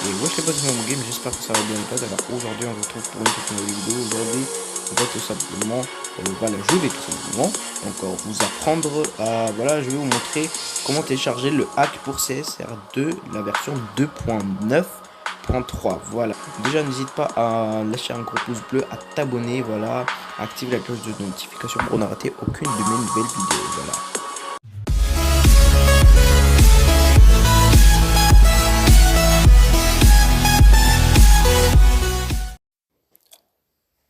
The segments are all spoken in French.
Et moi je sais pas si mon game, j'espère que ça va bien le cas. Alors aujourd'hui on se retrouve pour une toute nouvelle vidéo. Aujourd'hui on va tout simplement, voilà, je vais tout simplement encore vous apprendre à, voilà, je vais vous montrer comment télécharger le hack pour CSR2, la version 2.9.3. Voilà, déjà n'hésite pas à lâcher un gros pouce bleu, à t'abonner, voilà, active la cloche de notification pour ne rater aucune de mes nouvelles vidéos. Voilà.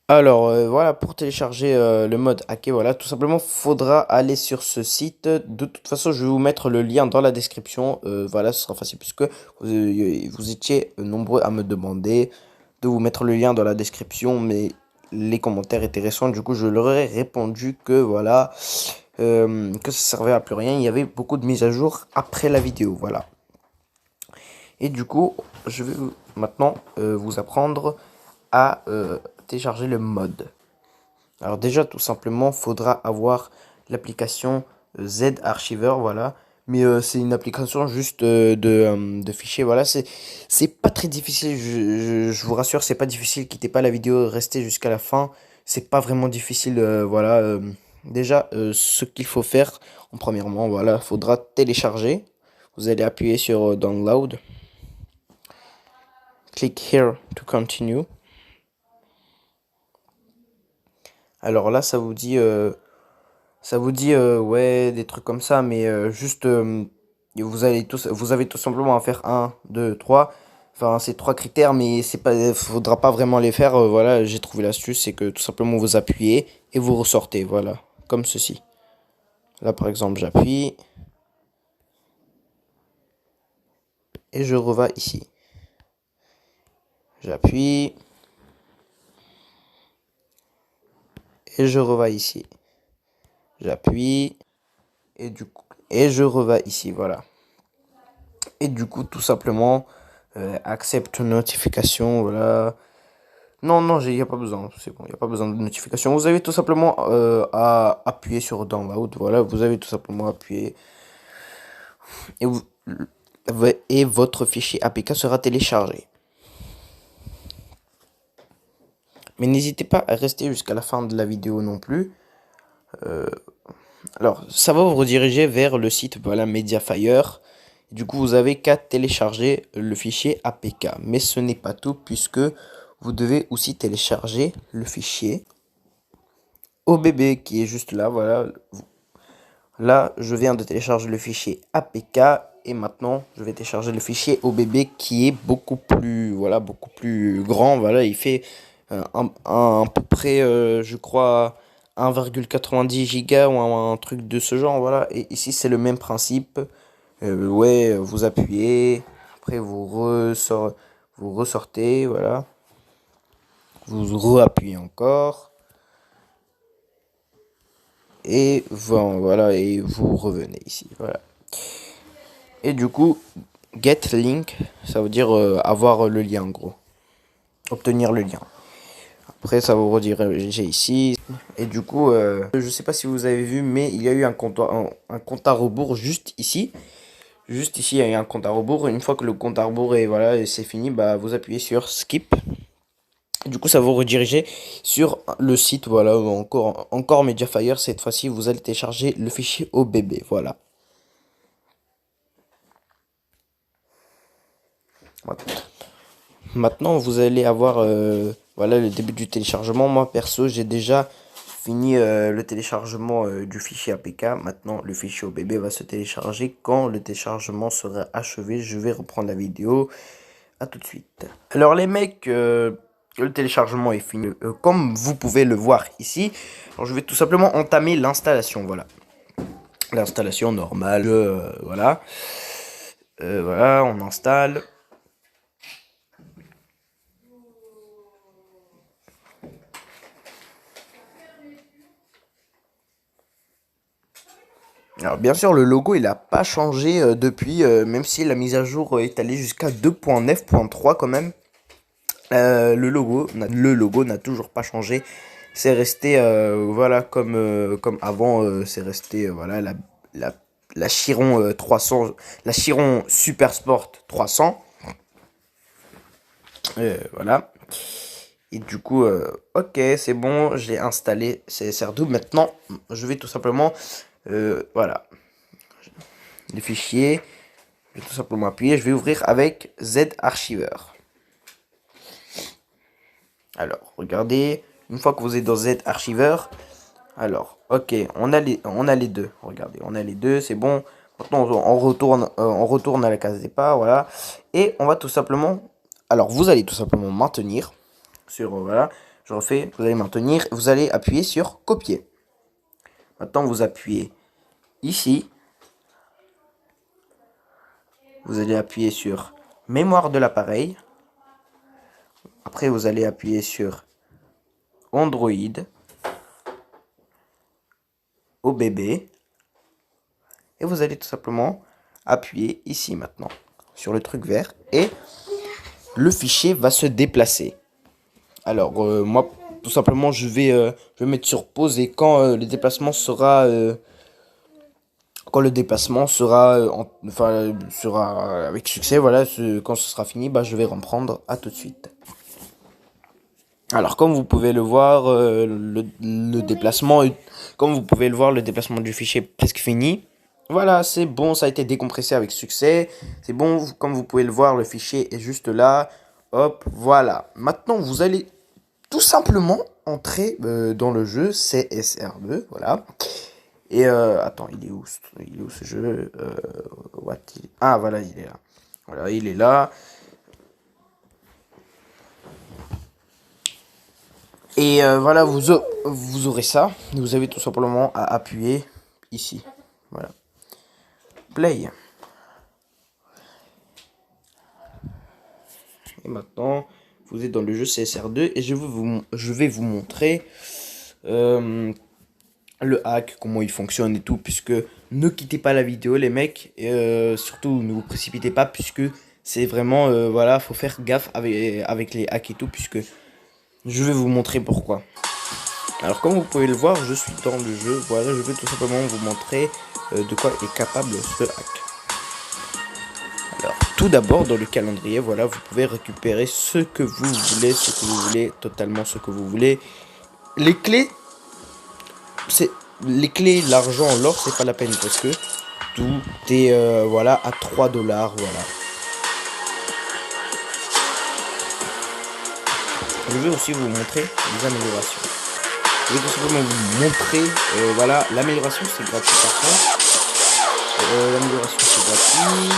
Alors voilà, pour télécharger le mode hacké, voilà, tout simplement faudra aller sur ce site. De toute façon, je vais vous mettre le lien dans la description. Voilà, ce sera facile puisque vous étiez nombreux à me demander de vous mettre le lien dans la description, mais les commentaires étaient récents. Du coup, je leur ai répondu que voilà, que ça servait à plus rien. Il y avait beaucoup de mises à jour après la vidéo, voilà. Et du coup, je vais maintenant vous apprendre à télécharger le mode. Alors déjà, tout simplement, faudra avoir l'application Z Archiver, voilà. Mais c'est une application juste de fichiers, voilà. C'est pas très difficile, je vous rassure, c'est pas difficile. Quittez pas la vidéo, restez jusqu'à la fin. C'est pas vraiment difficile, voilà. Déjà, ce qu'il faut faire, premièrement, voilà, faudra télécharger. Vous allez appuyer sur Download. Click here to continue. Alors là, ça vous dit ouais, des trucs comme ça, mais juste, vous avez tout simplement à faire un 2 3. Enfin, c'est trois critères, mais c'est pas, faudra pas vraiment les faire. Voilà, j'ai trouvé l'astuce, c'est que tout simplement vous appuyez et vous ressortez, voilà, comme ceci. Là, par exemple, j'appuie et je revais ici. J'appuie et je revais ici. J'appuie et je revais ici, voilà. Et du coup, tout simplement, accepte notification, voilà. Non, non, il n'y a pas besoin, c'est bon, il n'y a pas besoin de notification. Vous avez tout simplement à appuyer sur Download, voilà, vous avez tout simplement appuyé. Et, et votre fichier APK sera téléchargé. Mais n'hésitez pas à rester jusqu'à la fin de la vidéo non plus. Alors, ça va vous rediriger vers le site, voilà, Mediafire. Du coup, vous avez qu'à télécharger le fichier APK. Mais ce n'est pas tout, puisque vous devez aussi télécharger le fichier OBB qui est juste là, voilà. Là, je viens de télécharger le fichier APK et maintenant, je vais télécharger le fichier OBB qui est beaucoup plus, voilà, beaucoup plus grand. Voilà, il fait à peu près, je crois, 1,90 giga ou un truc de ce genre. Voilà, et ici, c'est le même principe. Ouais, vous appuyez, après vous ressortez, voilà. Vous re-appuyez encore. Et voilà, et vous revenez ici, voilà. Et du coup, get link, ça veut dire avoir le lien en gros, obtenir le lien. Après, ça vous rediriger ici. Et du coup, je sais pas si vous avez vu, mais il y a eu un compte à rebours juste ici. Juste ici, il y a eu un compte à rebours. Une fois que le compte à rebours est, voilà, c'est fini, bah vous appuyez sur skip. Du coup, ça va vous rediriger sur le site, voilà, encore Mediafire. Cette fois-ci, vous allez télécharger le fichier OBB, voilà. Maintenant, vous allez avoir voilà, le début du téléchargement. Moi, perso, j'ai déjà fini le téléchargement du fichier APK. Maintenant, le fichier OBB va se télécharger. Quand le téléchargement sera achevé, je vais reprendre la vidéo. À tout de suite. Alors, les mecs, le téléchargement est fini. Comme vous pouvez le voir ici, alors, je vais tout simplement entamer l'installation. Voilà. L'installation normale. Voilà. Voilà, on installe. Alors bien sûr, le logo il n'a pas changé depuis, même si la mise à jour est allée jusqu'à 2.9.3 quand même. Le logo n'a toujours pas changé. C'est resté voilà comme avant. C'est resté voilà la Chiron 300, la Chiron Super Sport 300. Voilà. Et du coup, ok, c'est bon, j'ai installé CSR12. Maintenant, je vais tout simplement, voilà, les fichiers. Je vais tout simplement appuyer. Je vais ouvrir avec Z Archiver. Alors, regardez. Une fois que vous êtes dans Z Archiver, alors, ok, on a les deux. Regardez, on a les deux, c'est bon. Maintenant, on retourne à la case départ, voilà. Et on va tout simplement, alors vous allez tout simplement maintenir sur, voilà, je refais, vous allez maintenir, vous allez appuyer sur copier. Maintenant, vous appuyez ici. Vous allez appuyer sur mémoire de l'appareil. Après, vous allez appuyer sur Android, OBB. Et vous allez tout simplement appuyer ici maintenant, sur le truc vert. Et le fichier va se déplacer. Alors, moi, tout simplement, je vais mettre sur pause. Et quand le déplacement sera... quand le déplacement sera, sera avec succès, voilà, quand ce sera fini, bah, je vais reprendre. À tout de suite. Alors, comme vous pouvez le voir, le déplacement, comme vous pouvez le voir, le déplacement du fichier est presque fini. Voilà, c'est bon, ça a été décompressé avec succès. C'est bon, comme vous pouvez le voir, le fichier est juste là. Hop, voilà. Maintenant, vous allez tout simplement entrer dans le jeu CSR2, voilà. Et attends, il est où ce jeu Ah, voilà, il est là. Voilà, il est là. Et voilà, vous aurez ça. Vous avez tout simplement à appuyer ici. Voilà. Play. Et maintenant, vous êtes dans le jeu CSR2 et je vais vous montrer le hack, comment il fonctionne et tout, puisque ne quittez pas la vidéo les mecs, et surtout ne vous précipitez pas, puisque c'est vraiment, voilà, faut faire gaffe avec les hacks et tout, puisque je vais vous montrer pourquoi. Alors comme vous pouvez le voir, je suis dans le jeu, voilà, je vais tout simplement vous montrer de quoi est capable ce hack. Alors tout d'abord dans le calendrier, voilà, vous pouvez récupérer ce que vous voulez, totalement ce que vous voulez. Les clés, l'argent, l'or, c'est pas la peine parce que tout est voilà à 3 $, voilà. Je vais aussi vous montrer les améliorations. Je vais tout simplement vous montrer, voilà, l'amélioration c'est gratuit par contre. L'amélioration c'est gratuit.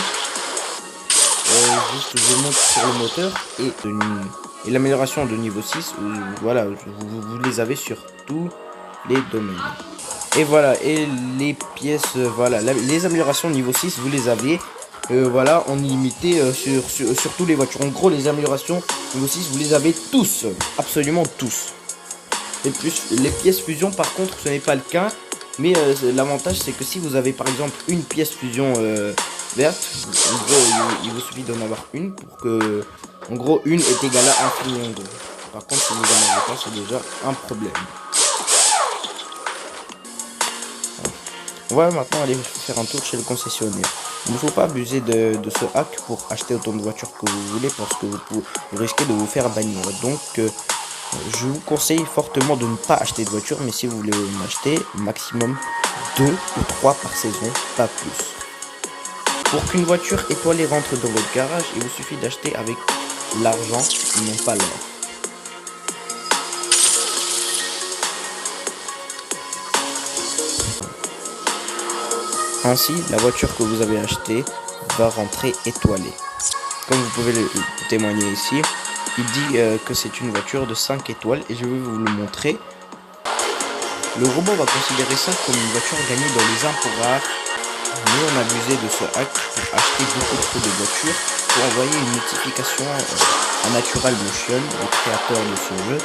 Juste je monte sur le moteur et l'amélioration de niveau 6, voilà, vous les avez sur tous les domaines. Et voilà, et les pièces, voilà, les améliorations niveau 6, vous les avez, voilà, en illimité sur toutes les voitures. En gros, les améliorations niveau 6, vous les avez tous, absolument tous. Les pièces fusion, par contre, ce n'est pas le cas. Mais l'avantage, c'est que si vous avez par exemple une pièce fusion verte, en gros, il vous suffit d'en avoir une pour que, en gros, une est égale à infini en gros. Par contre, si vous n'en avez pas, c'est déjà un problème. On va maintenant aller faire un tour chez le concessionnaire. Il ne faut pas abuser de ce hack pour acheter autant de voitures que vous voulez parce que vous risquez de vous faire bannir. Donc, je vous conseille fortement de ne pas acheter de voiture, mais si vous voulez en acheter, maximum 2 ou 3 par saison, pas plus. Pour qu'une voiture étoilée rentre dans votre garage, il vous suffit d'acheter avec l'argent, non pas l'or. Ainsi, la voiture que vous avez achetée va rentrer étoilée. Comme vous pouvez le témoigner ici, il dit que c'est une voiture de 5 étoiles et je vais vous le montrer. Le robot va considérer ça comme une voiture gagnée dans les impôts rares. Mais on a abusé de ce hack pour acheter beaucoup trop de voitures pour envoyer une notification à Natural Motion, le créateur de ce jeu,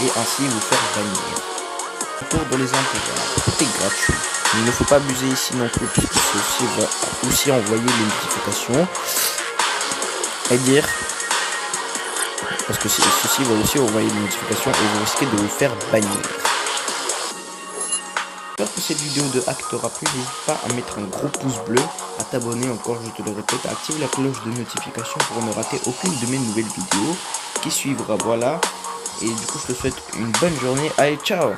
et ainsi vous faire bannir. Retour dans les impôts rares, tout est gratuit. Il ne faut pas abuser ici non plus puisque ceci va aussi envoyer les notifications et dire parce que ceci va aussi envoyer des notifications et vous risquez de vous faire bannir. J'espère que cette vidéo de hack t'aura plu, n'hésite pas à mettre un gros pouce bleu, à t'abonner encore, je te le répète, à activer la cloche de notification pour ne rater aucune de mes nouvelles vidéos qui suivra. Voilà. Et du coup, je te souhaite une bonne journée. Allez, ciao!